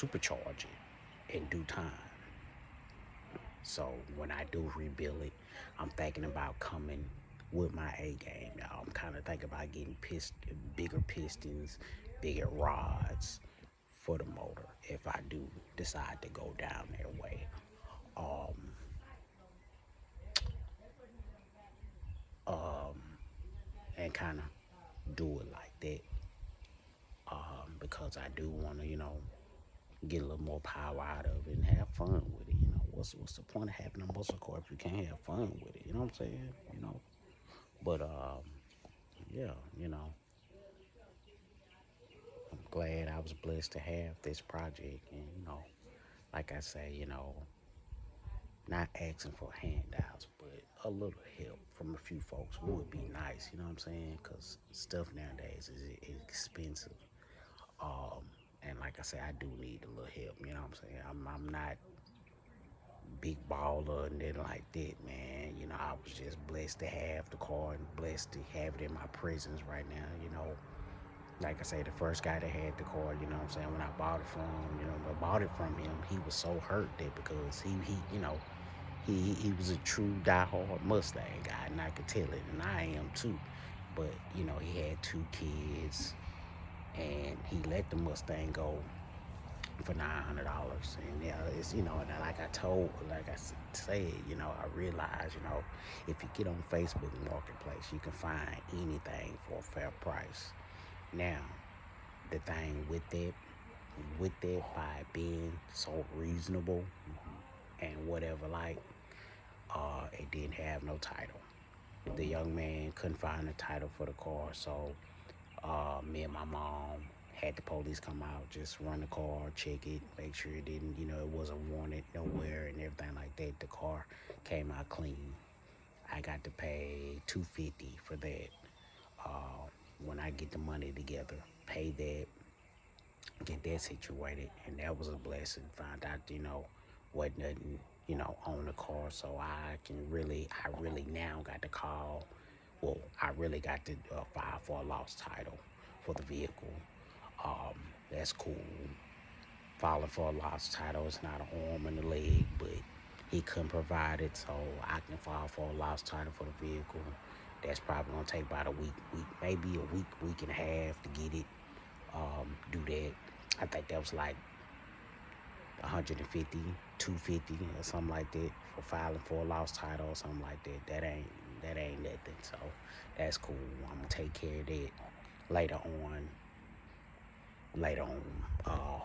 supercharge it in due time. So when I do rebuild it, I'm thinking about coming with my A game, y'all. I'm kind of thinking about getting bigger pistons, bigger rods for the motor if I do decide to go down that way. Um, um, and kind of do it like that. Because I do want to, get a little more power out of it and have fun with it. What's the point of having a muscle car if you can't have fun with it? You know what I'm saying? But yeah, I'm glad I was blessed to have this project, and like I say, not asking for handouts, but a little help from a few folks would be nice. You know what I'm saying? Because stuff nowadays is expensive. Um, and like I say, I do need a little help. You know what I'm saying? I'm not big baller and then like that, man. I was just blessed to have the car and blessed to have it in my presence right now. Like I say, the first guy that had the car, you know what I'm saying, when I bought it from him, I bought it from him, he was so hurt that because he was a true diehard Mustang guy, and I could tell it, and I am too. But, he had two kids, and he let the Mustang go for $900. And yeah, it's and like I said, I realize, if you get on Facebook Marketplace, you can find anything for a fair price. Now, the thing with that, by being so reasonable and whatever, like, it didn't have no title. The young man couldn't find a title for the car, so me and my mom had the police come out, just run the car, check it, make sure it didn't, it wasn't wanted nowhere and everything like that. The car came out clean. I got to pay $250 for that. Uh, when I get the money together, pay that, get that situated, and that was a blessing. Found out, wasn't nothing, on the car, so I really now got to call. Well, I really got to file for a lost title for the vehicle. That's cool. Filing for a lost title is not an arm and a leg, but he couldn't provide it, so I can file for a lost title for the vehicle. That's probably gonna take about a week, maybe a week and a half to get it. Do that. I think that was like 150, 250, or something like that for filing for a lost title or something like that. That ain't nothing. So that's cool. I'm gonna take care of that later on. Later on.